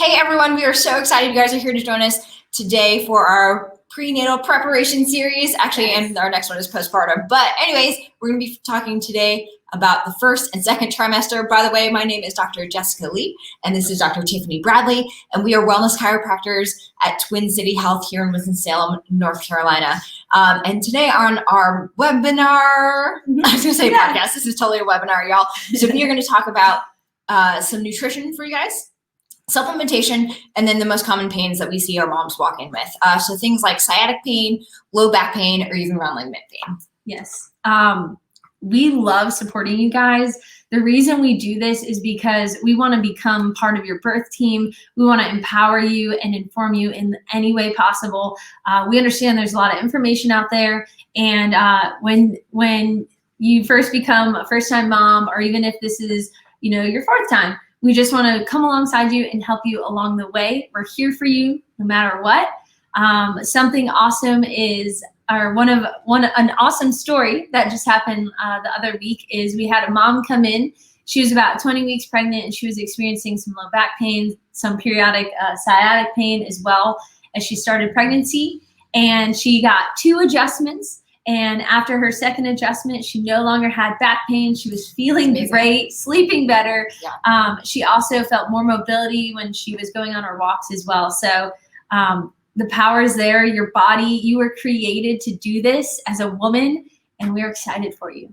Hey everyone, we are so excited you guys are here to join us today for our prenatal preparation series. Actually, and our next one is postpartum. But anyways, we're going to be talking today about the first and second trimester. By the way, my name is Dr. Jessica Lee, and this is Dr. Tiffany Bradley, and we are wellness chiropractors at Twin City Health here in Winston-Salem, North Carolina. And today on our webinar, I was going to say podcast, this is totally a webinar, y'all. So we are going to talk about some nutrition for you guys, supplementation, and then the most common pains that we see our moms walk in with. So things like sciatic pain, low back pain, or even round ligament pain. Yes. We love supporting you guys. The reason we do this is because we want to become part of your birth team. We want to empower you and inform you in any way possible. We understand there's a lot of information out there. And when you first become a first-time mom, or even if this is, your fourth time, we just want to come alongside you and help you along the way. We're here for you no matter what. Something awesome is, or an awesome story that just happened the other week is we had a mom come in. She was about 20 weeks pregnant and she was experiencing some low back pain, some periodic sciatic pain as well as she started pregnancy. And she got 2 adjustments. And after her second adjustment, she no longer had back pain. She was feeling great, sleeping better. Yeah. She also felt more mobility when she was going on her walks as well. So the power is there. Your body, you were created to do this as a woman, and we're excited for you.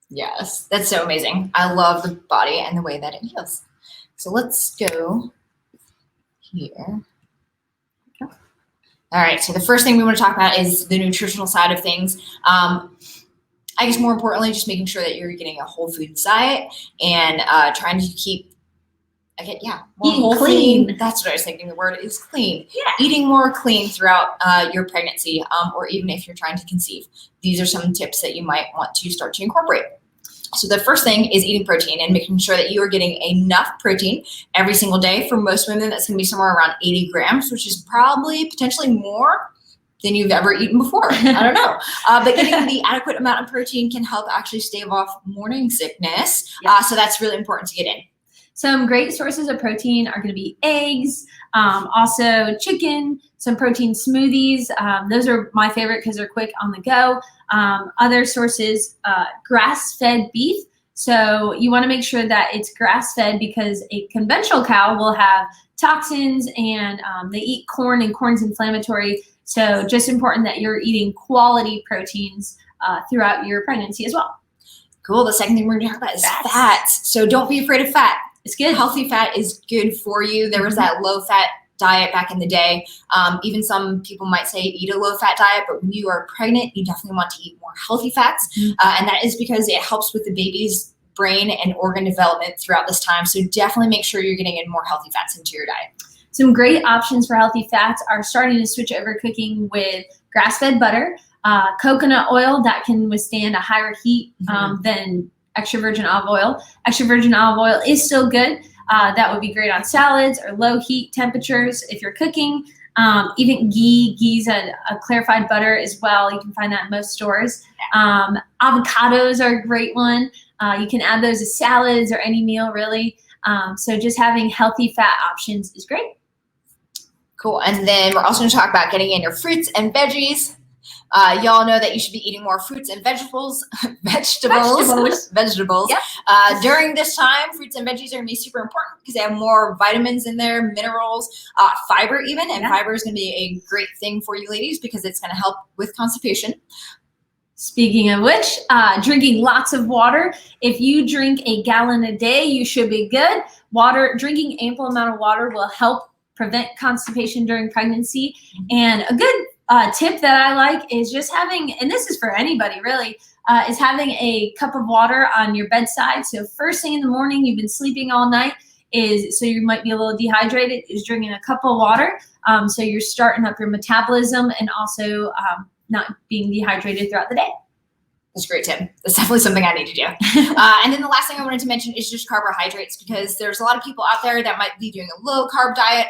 Yes, that's so amazing. I love the body and the way that it heals. So let's go here. All right, so the first thing we want to talk about is the nutritional side of things. I guess more importantly, just making sure that you're getting a whole food diet and trying to keep, eating clean. That's what I was thinking. The word is clean. Yeah. Eating more clean throughout your pregnancy, or even if you're trying to conceive. These are some tips that you might want to start to incorporate. So the first thing is eating protein and making sure that you are getting enough protein every single day. For most women, that's going to be somewhere around 80 grams, which is probably potentially more than you've ever eaten before. I don't know. But getting the adequate amount of protein can help actually stave off morning sickness. Yep. So that's really important to get in. Some great sources of protein are going to be eggs, also chicken, some protein smoothies. Those are my favorite because they're quick on the go. Other sources, grass-fed beef. So you want to make sure that it's grass-fed because a conventional cow will have toxins and they eat corn, and corn's inflammatory. So just important that you're eating quality proteins throughout your pregnancy as well. Cool. The second thing we're going to talk about is fats. So don't be afraid of fat. It's good. Healthy fat is good for you. There was that low-fat diet back in the day. Even some people might say eat a low-fat diet, but when you are pregnant, you definitely want to eat more healthy fats. And that is because it helps with the baby's brain and organ development throughout this time. So definitely make sure you're getting in more healthy fats into your diet. Some great options for healthy fats are starting to switch over cooking with grass-fed butter, coconut oil that can withstand a higher heat than extra virgin olive oil. Extra virgin olive oil is still good. That would be great on salads or low heat temperatures if you're cooking. Even ghee's a clarified butter as well. You can find that in most stores. Avocados are a great one. You can add those to salads or any meal really. So just having healthy fat options is great. Cool. And then we're also going to talk about getting in your fruits and veggies. Y'all know that you should be eating more fruits and vegetables. Yeah. During this time, fruits and veggies are going to be super important because they have more vitamins in there, minerals, fiber even. And fiber is going to be a great thing for you ladies because it's going to help with constipation. Speaking of which, drinking lots of water. If you drink a gallon a day, you should be good. Drinking ample amount of water will help prevent constipation during pregnancy. And a good tip that I like is just having, and this is for anybody really, is having a cup of water on your bedside. So first thing in the morning, you've been sleeping all night, so you might be a little dehydrated, is drinking a cup of water. So you're starting up your metabolism and also not being dehydrated throughout the day. That's a great tip. That's definitely something I need to do. And then the last thing I wanted to mention is just carbohydrates, because there's a lot of people out there that might be doing a low carb diet.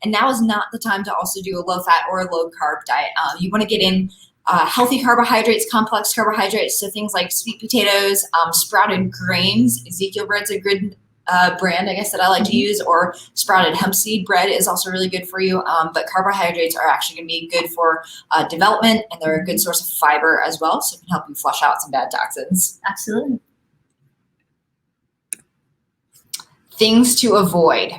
And now is not the time to also do a low fat or a low carb diet. You want to get in healthy carbohydrates, complex carbohydrates. So things like sweet potatoes, sprouted grains. Ezekiel bread's a good brand, I guess, that I like to use, or sprouted hemp seed bread is also really good for you. But carbohydrates are actually going to be good for development, and they're a good source of fiber as well, so it can help you flush out some bad toxins. Absolutely. Things to avoid.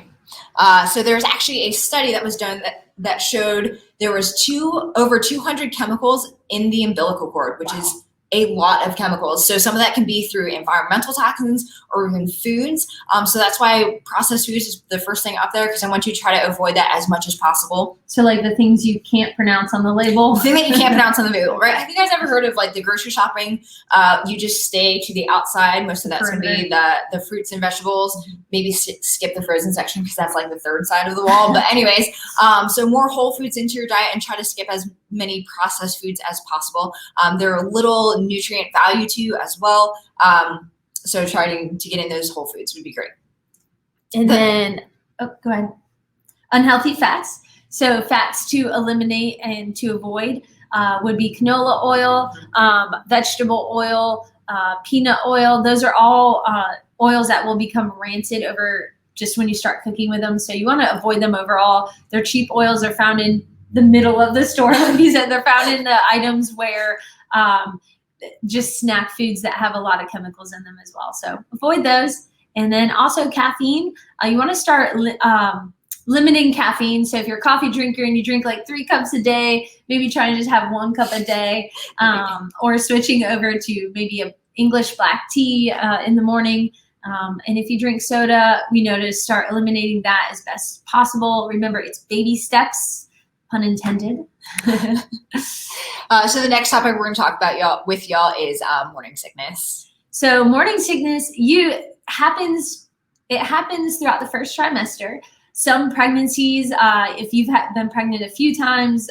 So there's actually a study that was done that showed there was over 200 chemicals in the umbilical cord, which is a lot of chemicals. So some of that can be through environmental toxins or even foods. So that's why processed foods is the first thing up there, because I want you to try to avoid that as much as possible. So like the things you can't pronounce on the label. The thing that you can't pronounce on the label, right? Have you guys ever heard of like the grocery shopping? You just stay to the outside. Most of that's going to be the fruits and vegetables. Maybe skip the frozen section because that's like the third side of the wall. But anyways, so more whole foods into your diet and try to skip as many processed foods as possible. They're a little nutrient value to you as well. So trying to get in those whole foods would be great. And then, go ahead. Unhealthy fats. So fats to eliminate and to avoid would be canola oil, vegetable oil, peanut oil. Those are all oils that will become rancid over just when you start cooking with them. So you want to avoid them overall. They're cheap oils. They're found in the middle of the store. Like you said, they're found in the items where just snack foods that have a lot of chemicals in them as well. So avoid those. And then also caffeine. You want to start limiting caffeine. So if you're a coffee drinker and you drink like 3 cups a day, maybe try to just have 1 cup a day, or switching over to maybe a English black tea in the morning. And if you drink soda, we know to start eliminating that as best possible. Remember, it's baby steps, pun intended. So the next topic we're going to talk about with y'all is morning sickness. So morning sickness, it happens throughout the first trimester. Some pregnancies, if you've been pregnant a few times,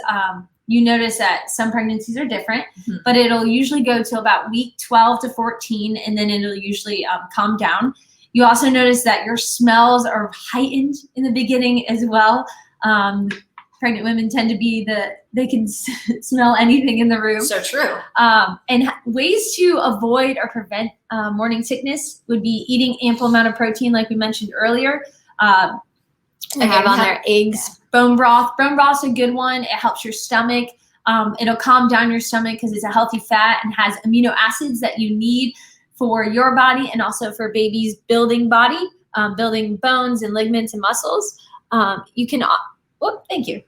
you notice that some pregnancies are different, but it'll usually go to about week 12 to 14, and then it'll usually calm down. You also notice that your smells are heightened in the beginning as well. Pregnant women tend to be they can smell anything in the room. So true. And ways to avoid or prevent morning sickness would be eating ample amount of protein, like we mentioned earlier. I have on there eggs, bone broth. Bone broth's a good one. It helps your stomach. It'll calm down your stomach because it's a healthy fat and has amino acids that you need for your body and also for baby's building body, building bones and ligaments and muscles. Thank you.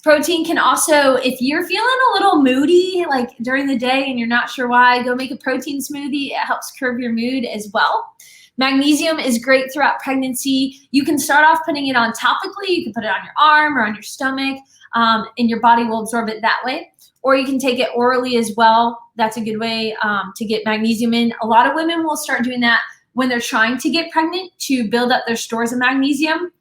Protein can also, if you're feeling a little moody, like during the day and you're not sure why, go make a protein smoothie. It helps curb your mood as well. Magnesium is great throughout pregnancy. You can start off putting it on topically. You can put it on your arm or on your stomach, and your body will absorb it that way. Or you can take it orally as well. That's a good way to get magnesium in. A lot of women will start doing that when they're trying to get pregnant to build up their stores of magnesium.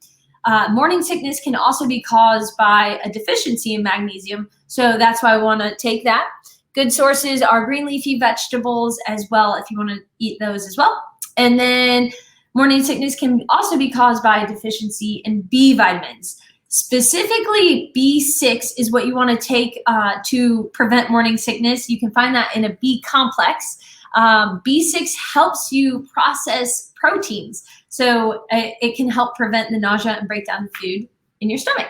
Morning sickness can also be caused by a deficiency in magnesium. So that's why I want to take that. Good sources are green leafy vegetables as well, if you want to eat those as well. And then morning sickness can also be caused by a deficiency in B vitamins. Specifically, B6 is what you want to take to prevent morning sickness. You can find that in a B complex. B6 helps you process proteins. So it can help prevent the nausea and break down the food in your stomach.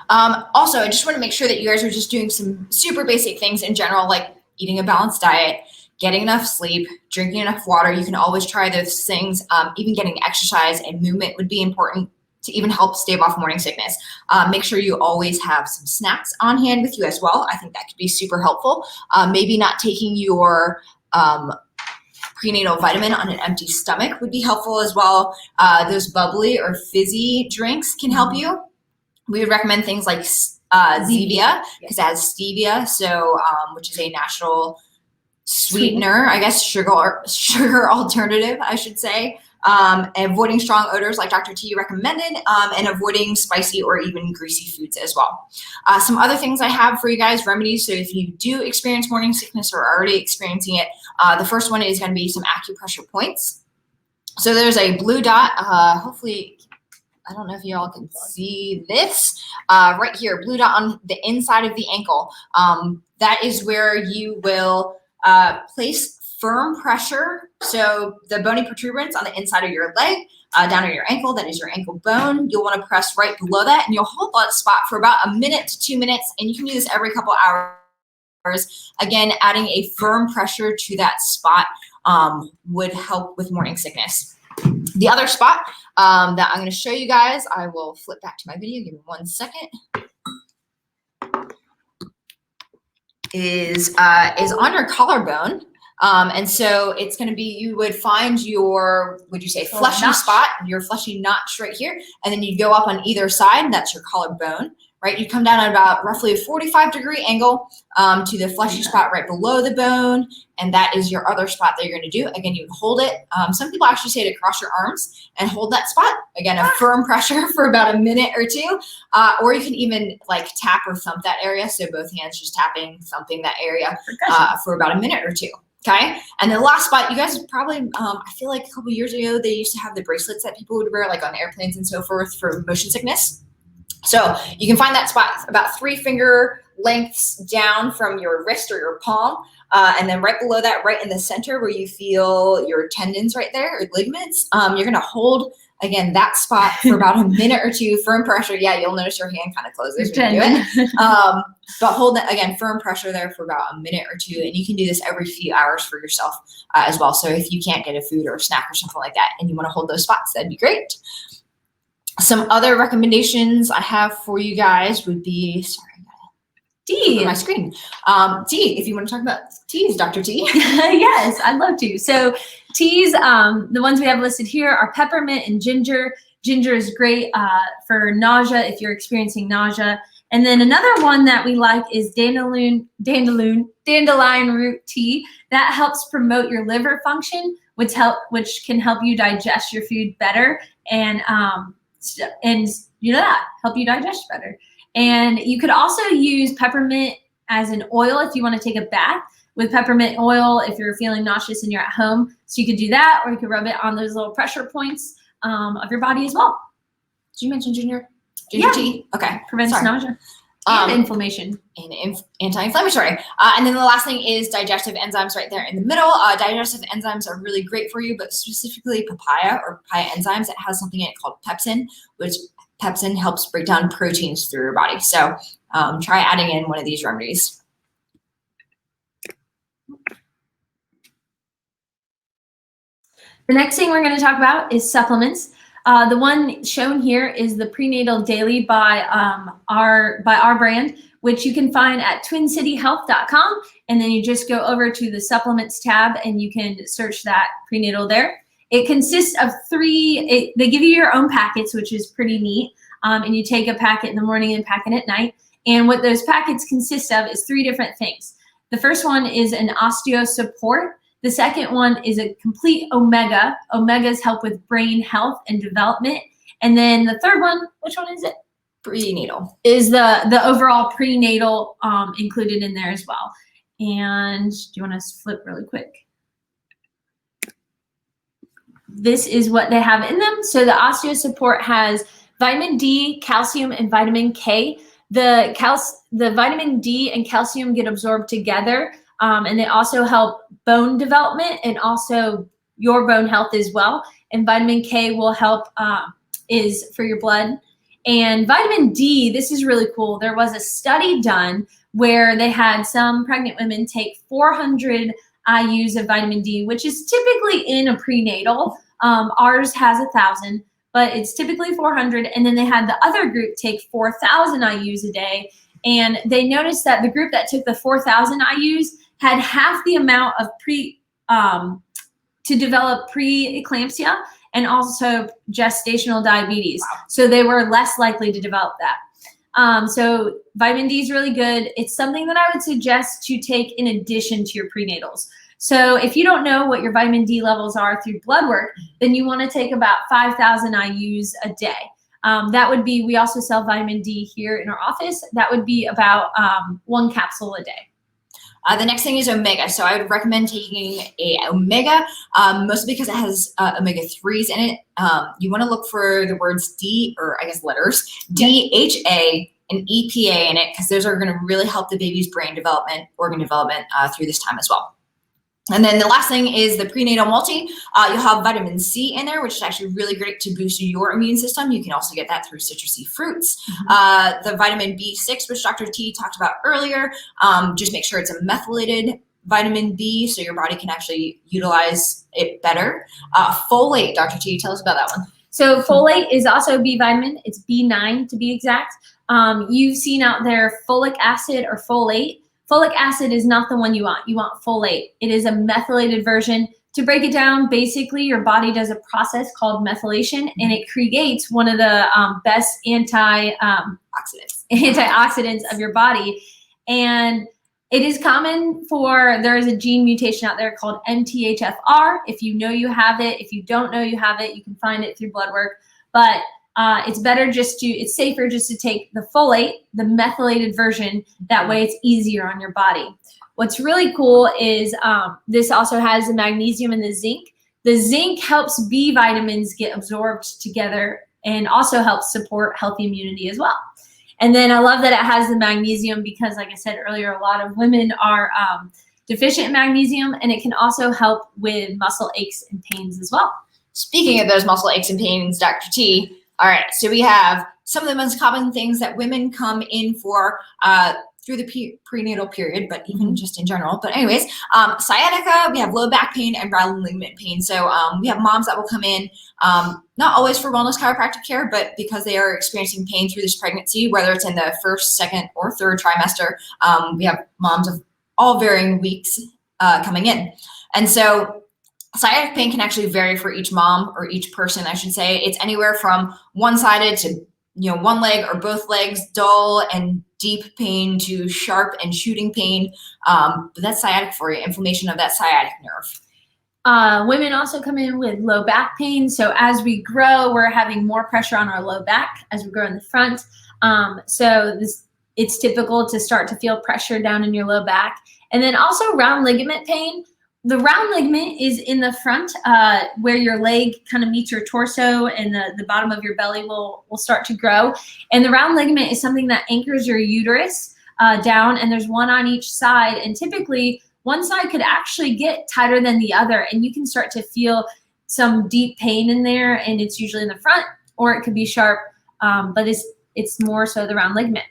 Also, I just want to make sure that you guys are just doing some super basic things in general, like eating a balanced diet, getting enough sleep, drinking enough water. You can always try those things. Even getting exercise and movement would be important to even help stave off morning sickness. Make sure you always have some snacks on hand with you as well. I think that could be super helpful. Maybe not taking your prenatal vitamin on an empty stomach would be helpful as well. Those bubbly or fizzy drinks can help you. We would recommend things like Zevia because it has stevia, so which is a natural sweetener, I guess, sugar alternative, I should say. Avoiding strong odors like Dr. T recommended, and avoiding spicy or even greasy foods as well. Some other things I have for you guys, remedies. So if you do experience morning sickness or are already experiencing it, the first one is going to be some acupressure points. So there's a blue dot, hopefully, I don't know if you all can see this, right here, blue dot on the inside of the ankle. That is where you will Place firm pressure. So the bony protuberance on the inside of your leg, down on your ankle, that is your ankle bone. You'll want to press right below that, and you'll hold that spot for about 1 minute to 2 minutes, and you can do this every couple hours. Again, adding a firm pressure to that spot would help with morning sickness. The other spot that I'm going to show you guys, I will flip back to my video, give me 1 second, is on your collarbone. And so it's going to be, you would find your, would you say fleshy spot, your fleshy notch right here, and then you go up on either side, that's your collarbone, right? You come down at about roughly a 45-degree angle to the fleshy spot right below the bone, and that is your other spot that you're going to do. Again, you would hold it. Some people actually say to cross your arms and hold that spot. Again, a firm pressure for about 1 minute or 2, or you can even like tap or thump that area. So both hands just tapping, thumping that area for about 1 minute or 2. Okay, and the last spot, you guys probably, I feel like a couple years ago, they used to have the bracelets that people would wear like on airplanes and so forth for motion sickness. So you can find that spot about 3 finger lengths down from your wrist or your palm. And then right below that, right in the center where you feel your tendons right there, or ligaments, you're going to hold, again, that spot for about 1 minute or 2, firm pressure. Yeah, you'll notice your hand kind of closes when you do it. But hold that, again, firm pressure there for about 1 minute or 2. And you can do this every few hours for yourself as well. So if you can't get a food or a snack or something like that, and you want to hold those spots, that'd be great. Some other recommendations I have for you guys would be, sorry, D on my screen. Tea, if you want to talk about teas, Dr. T. Yes, I'd love to. So teas, the ones we have listed here are peppermint and ginger. Ginger is great for nausea if you're experiencing nausea. And then another one that we like is dandelion root tea. That helps promote your liver function, which can help you digest your food better and you know that, help you digest better. And you could also use peppermint as an oil if you want to take a bath with peppermint oil if you're feeling nauseous and you're at home. So you could do that, or you could rub it on those little pressure points of your body as well. Did you mention ginger Yeah. tea? Okay. Prevents nausea and inflammation. And anti-inflammatory. And then the last thing is digestive enzymes right there in the middle. Digestive enzymes are really great for you, but specifically papaya or papaya enzymes, it has something in it called pepsin, which pepsin helps break down proteins through your body. So try adding in one of these remedies. The next thing we're going to talk about is supplements. The one shown here is the Prenatal Daily by our brand, which you can find at twincityhealth.com. And then you just go over to the supplements tab and you can search that prenatal there. It consists of 3, they give you your own packets, which is pretty neat. And you take a packet in the morning and packet at night. And what those packets consist of is 3 different things. The first one is an osteo support. The second one is a complete omega. Omegas help with brain health and development. And then the third one, which one is it? Prenatal. Is the overall prenatal included in there as well. And do you want to flip really quick? This is what they have in them. So the osteo support has vitamin D, calcium, and vitamin K. The vitamin D and calcium get absorbed together. And they also help bone development and also your bone health as well. And vitamin K will help, is for your blood. And vitamin D, this is really cool. There was a study done where they had some pregnant women take 400 IUs of vitamin D, which is typically in a prenatal. Ours has 1,000, but it's typically 400. And then they had the other group take 4,000 IUs a day. And they noticed that the group that took the 4,000 IUs had half the amount of to develop preeclampsia and also gestational diabetes. Wow. So they were less likely to develop that. So vitamin D is really good. It's something that I would suggest to take in addition to your prenatals. So if you don't know what your vitamin D levels are through blood work, then you want to take about 5,000 IUs a day. That would be, we also sell vitamin D here in our office. That would be about 1 capsule a day. The next thing is omega. So I would recommend taking a omega, mostly because it has omega-3s in it. You want to look for the words D, or I guess letters, DHA and EPA in it, because those are going to really help the baby's brain development, organ development through this time as well. And then the last thing is the prenatal multi. You'll have vitamin C in there, which is actually really great to boost your immune system. You can also get that through citrusy fruits. The vitamin B6, which Dr. T talked about earlier, just make sure it's a methylated vitamin B so your body can actually utilize it better. Folate, Dr. T, tell us about that one. So folate is also a B vitamin. It's B9 to be exact. You've seen out there folic acid or folate. Folic acid is not the one you want. You want folate. It is a methylated version. To break it down, basically your body does a process called methylation, and it creates one of the best antioxidants of your body. And it is common there is a gene mutation out there called MTHFR. If you know you have it, if you don't know you have it, you can find it through blood work. But it's safer just to take the folate, the methylated version. That way it's easier on your body. What's really cool is this also has the magnesium and the zinc. The zinc helps B vitamins get absorbed together and also helps support healthy immunity as well. And then I love that it has the magnesium because, like I said earlier, a lot of women are deficient in magnesium, and it can also help with muscle aches and pains as well. Speaking of those muscle aches and pains, Dr. T, all right, so we have some of the most common things that women come in for through the prenatal period, but even just in general. But anyways, sciatica, we have low back pain and round ligament pain. So we have moms that will come in, not always for wellness chiropractic care, but because they are experiencing pain through this pregnancy, whether it's in the first, second, or third trimester, we have moms of all varying weeks coming in. And so sciatic pain can actually vary for each mom or each person, I should say. It's anywhere from one-sided to one leg or both legs, dull and deep pain to sharp and shooting pain. But that's sciatic for you, inflammation of that sciatic nerve. Women also come in with low back pain. So as we grow, we're having more pressure on our low back as we grow in the front. It's typical to start to feel pressure down in your low back. And then also round ligament pain. The round ligament is in the front where your leg kind of meets your torso, and the bottom of your belly will start to grow. And the round ligament is something that anchors your uterus down, and there's one on each side. And typically one side could actually get tighter than the other, and you can start to feel some deep pain in there, and it's usually in the front, or it could be sharp, but it's more so the round ligament.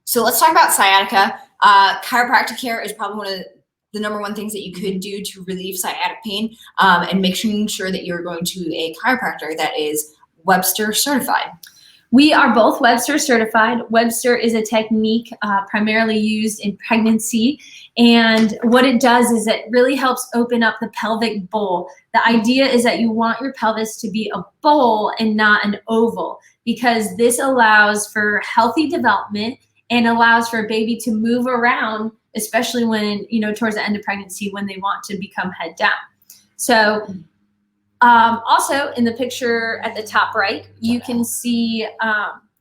So let's talk about sciatica. Chiropractic care is probably one of the number one things that you could do to relieve sciatic pain, and making sure that you're going to a chiropractor that is Webster certified. We are both Webster certified. Webster is a technique primarily used in pregnancy. And what it does is it really helps open up the pelvic bowl. The idea is that you want your pelvis to be a bowl and not an oval, because this allows for healthy development and allows for a baby to move around, especially when, towards the end of pregnancy, when they want to become head down. So also in the picture at the top right, you can see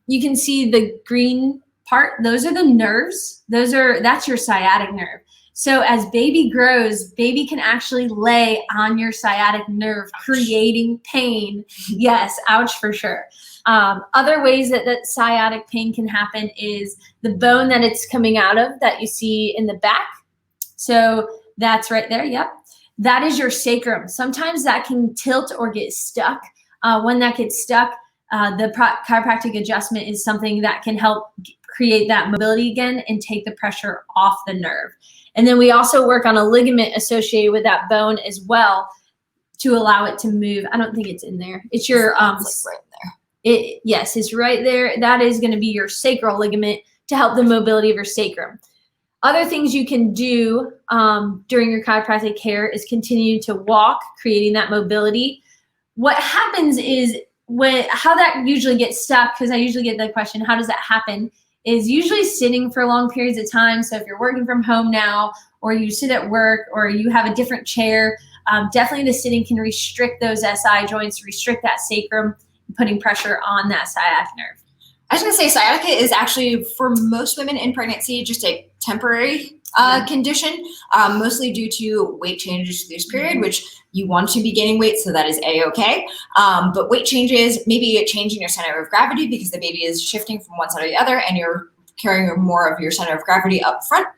the green part. Those are the nerves. That's your sciatic nerve. So as baby grows, baby can actually lay on your sciatic nerve, creating pain. Yes, ouch for sure. Other ways that sciatic pain can happen is the bone that it's coming out of that you see in the back. So that's right there. Yep. That is your sacrum. Sometimes that can tilt or get stuck. When that gets stuck, the chiropractic adjustment is something that can help create that mobility again and take the pressure off the nerve. And then we also work on a ligament associated with that bone as well to allow it to move. I don't think it's in there. It's your It's like right there. Yes, it's right there. That is going to be your sacral ligament to help the mobility of your sacrum. Other things you can do during your chiropractic care is continue to walk, creating that mobility. What happens is how that usually gets stuck, because I usually get the question, how does that happen, is usually sitting for long periods of time. So if you're working from home now, or you sit at work, or you have a different chair, definitely the sitting can restrict those SI joints, restrict that sacrum, putting pressure on that sciatic nerve. I was going to say sciatica is actually, for most women in pregnancy, just a temporary condition, mostly due to weight changes through this period, which you want to be gaining weight, so that is A-okay. But weight changes, maybe a change in your center of gravity because the baby is shifting from one side to the other and you're carrying more of your center of gravity up front.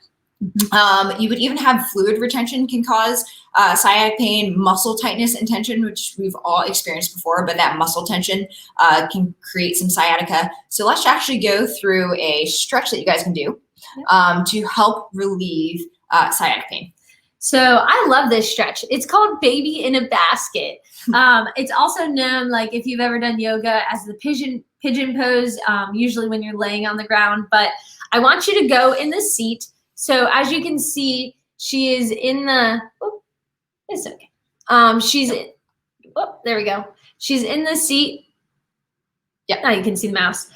You would even have fluid retention can cause sciatic pain, muscle tightness and tension, which we've all experienced before, but that muscle tension can create some sciatica. So let's actually go through a stretch that you guys can do to help relieve sciatic pain. So I love this stretch. It's called baby in a basket. It's also known, like if you've ever done yoga, as the pigeon pose, usually when you're laying on the ground. But I want you to go in the seat. So as you can see, she is in the, it's okay. There we go. She's in the seat. Yeah, now you can see the mouse.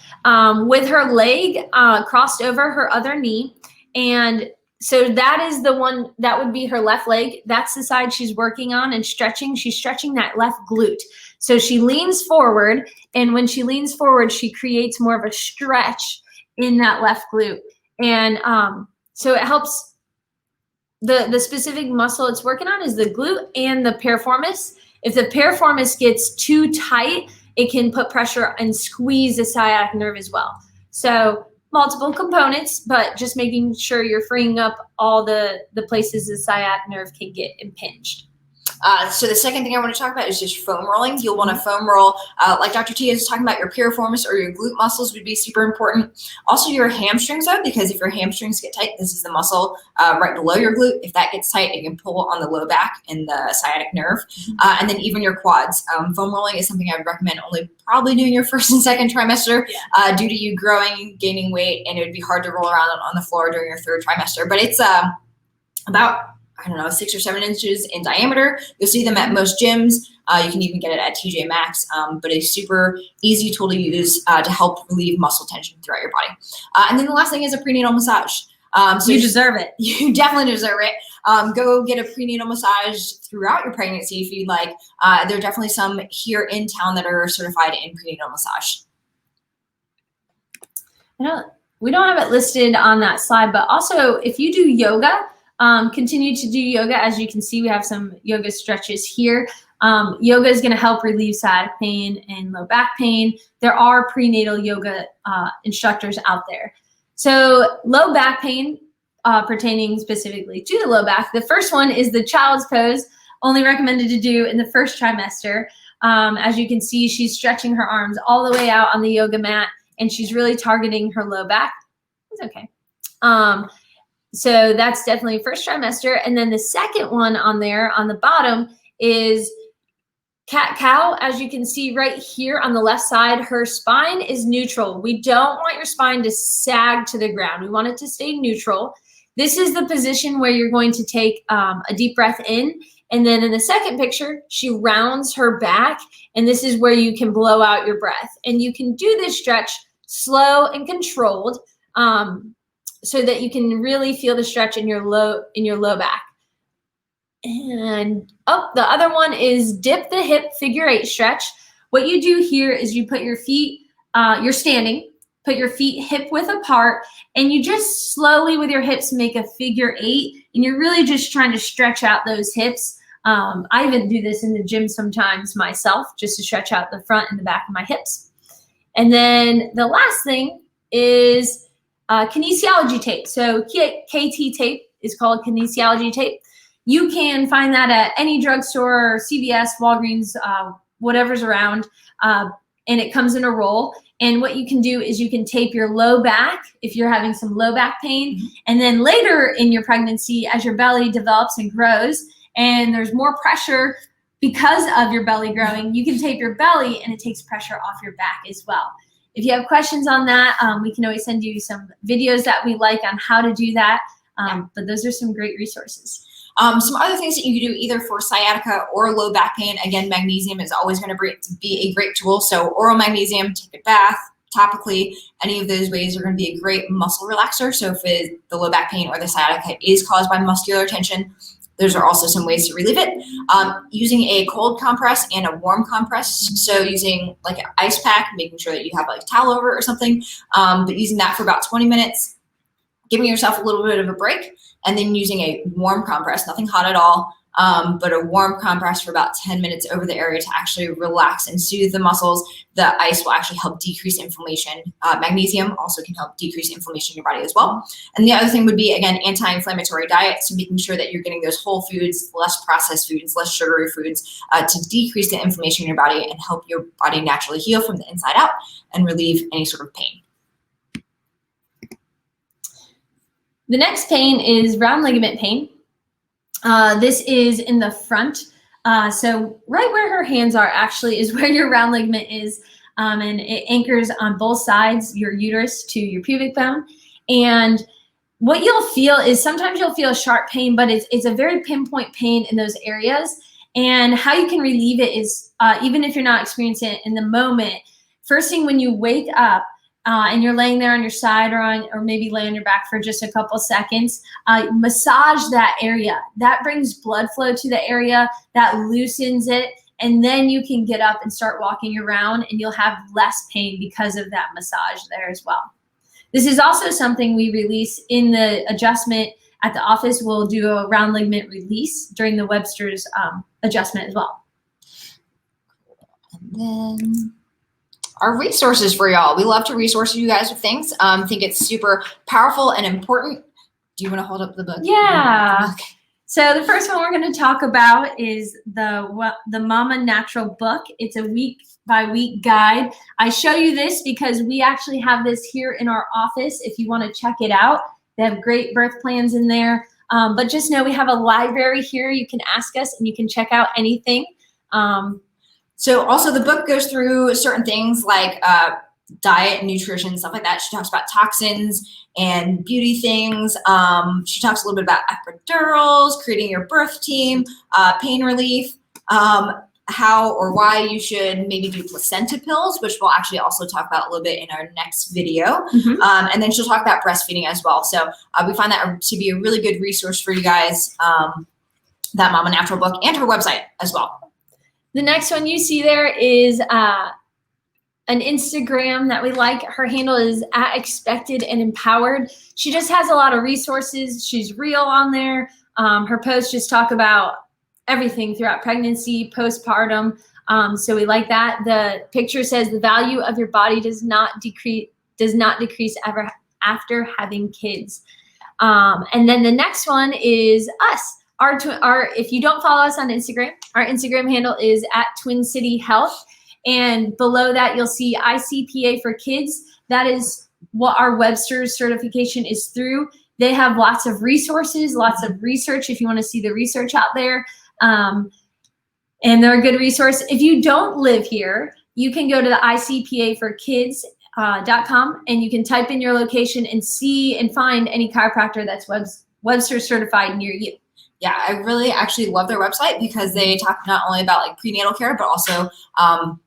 With her leg crossed over her other knee. And so that is the one, that would be her left leg. That's the side she's working on and stretching. She's stretching that left glute. So she leans forward, and when she leans forward, she creates more of a stretch in that left glute. And so it helps, the specific muscle it's working on is the glute and the piriformis. If the piriformis gets too tight, it can put pressure and squeeze the sciatic nerve as well. So multiple components, but just making sure you're freeing up all the places the sciatic nerve can get impinged. So the second thing I want to talk about is just foam rolling. You'll want to foam roll, like Dr. T is talking about, your piriformis or your glute muscles would be super important. Also your hamstrings though, because if your hamstrings get tight, this is the muscle right below your glute. If that gets tight, it can pull on the low back and the sciatic nerve. And then even your quads. Foam rolling is something I would recommend only probably doing your first and second trimester due to you growing, gaining weight, and it would be hard to roll around on the floor during your third trimester. But it's about, I don't know, 6 or 7 inches in diameter. You'll see them at most gyms. You can even get it at TJ Maxx, but a super easy tool to use to help relieve muscle tension throughout your body. And then the last thing is a prenatal massage. So you deserve it. You definitely deserve it. Go get a prenatal massage throughout your pregnancy if you'd like. There are definitely some here in town that are certified in prenatal massage. We don't have it listed on that slide, but also if you do yoga, continue to do yoga. As you can see, we have some yoga stretches here. Yoga is going to help relieve sciatic pain and low back pain. There are prenatal yoga instructors out there. So low back pain, pertaining specifically to the low back, the first one is the child's pose, only recommended to do in the first trimester. As you can see, she's stretching her arms all the way out on the yoga mat, and she's really targeting her low back. It's okay. So that's definitely first trimester. And then the second one on there on the bottom is cat-cow. As you can see right here on the left side, her spine is neutral. We don't want your spine to sag to the ground. We want it to stay neutral. This is the position where you're going to take a deep breath in. And then in the second picture, she rounds her back. And this is where you can blow out your breath. And you can do this stretch slow and controlled, so that you can really feel the stretch in your low back. And the other one is dip the hip figure 8 stretch. What you do here is you put your feet, you're standing, put your feet hip width apart, and you just slowly with your hips make a figure 8, and you're really just trying to stretch out those hips. I even do this in the gym sometimes myself, just to stretch out the front and the back of my hips. And then the last thing is kinesiology tape. So KT tape is called kinesiology tape. You can find that at any drugstore, or CVS, Walgreens, whatever's around, and it comes in a roll. And what you can do is you can tape your low back if you're having some low back pain. And then later in your pregnancy, as your belly develops and grows, and there's more pressure because of your belly growing, you can tape your belly, and it takes pressure off your back as well. If you have questions on that, we can always send you some videos that we like on how to do that. But those are some great resources. Some other things that you can do either for sciatica or low back pain. Again, magnesium is always going to be a great tool. So oral magnesium, take a bath, topically, any of those ways are going to be a great muscle relaxer. So if the low back pain or the sciatica is caused by muscular tension, those are also some ways to relieve it. Using a cold compress and a warm compress. So using like an ice pack, making sure that you have like a towel over or something, but using that for about 20 minutes, giving yourself a little bit of a break, and then using a warm compress, nothing hot at all, but a warm compress for about 10 minutes over the area to actually relax and soothe the muscles. The ice will actually help decrease inflammation. Magnesium also can help decrease inflammation in your body as well. And the other thing would be, again, anti-inflammatory diet. So making sure that you're getting those whole foods, less processed foods, less sugary foods to decrease the inflammation in your body and help your body naturally heal from the inside out and relieve any sort of pain. The next pain is round ligament pain. This is in the front. So right where her hands are actually is where your round ligament is. And it anchors on both sides, your uterus to your pubic bone. And what you'll feel is sometimes you'll feel sharp pain, but it's a very pinpoint pain in those areas. And how you can relieve it is, even if you're not experiencing it in the moment, first thing when you wake up, and you're laying there on your side or maybe lay on your back for just a couple seconds, massage that area. That brings blood flow to the area, that loosens it, and then you can get up and start walking around and you'll have less pain because of that massage there as well. This is also something we release in the adjustment at the office. We'll do a round ligament release during the Webster's adjustment as well. And then our resources for y'all. We love to resource you guys with things. Think it's super powerful and important. Do you want to hold up the book? Yeah. Okay. So the first one we're going to talk about is the Mama Natural book. It's a week-by-week guide. I show you this because we actually have this here in our office. If you want to check it out, they have great birth plans in there. But just know we have a library here. You can ask us and you can check out anything. So also the book goes through certain things like diet and nutrition, stuff like that. She talks about toxins and beauty things. She talks a little bit about epidurals, creating your birth team, pain relief, how or why you should maybe do placenta pills, which we'll actually also talk about a little bit in our next video. And then she'll talk about breastfeeding as well. So we find that to be a really good resource for you guys, that Mama Natural book and her website as well. The next one you see there is an Instagram that we like. Her handle is @expected and empowered. She just has a lot of resources. She's real on there. Her posts just talk about everything throughout pregnancy, postpartum. So we like that. The picture says the value of your body does not decrease ever after having kids. And then the next one is us. If you don't follow us on Instagram, our Instagram handle is @TwinCityHealth. And below that, you'll see ICPA for kids. That is what our Webster's certification is through. They have lots of resources, lots of research if you want to see the research out there. And they're a good resource. If you don't live here, you can go to the ICPAforkids.com and you can type in your location and see and find any chiropractor that's Webster certified near you. Yeah, I really actually love their website because they talk not only about like prenatal care, but also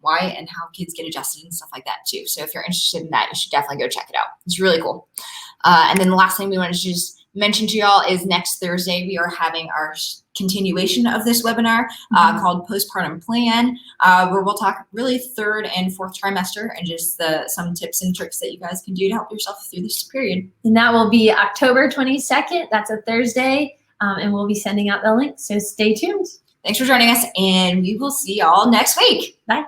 why and how kids get adjusted and stuff like that too. So if you're interested in that, you should definitely go check it out. It's really cool. And then the last thing we wanted to just mention to y'all is next Thursday, we are having our continuation of this webinar called Postpartum Plan, where we'll talk really 3rd and 4th trimester and just some tips and tricks that you guys can do to help yourself through this period. And that will be October 22nd. That's a Thursday. And we'll be sending out the link. So stay tuned. Thanks for joining us, and we will see y'all next week. Bye.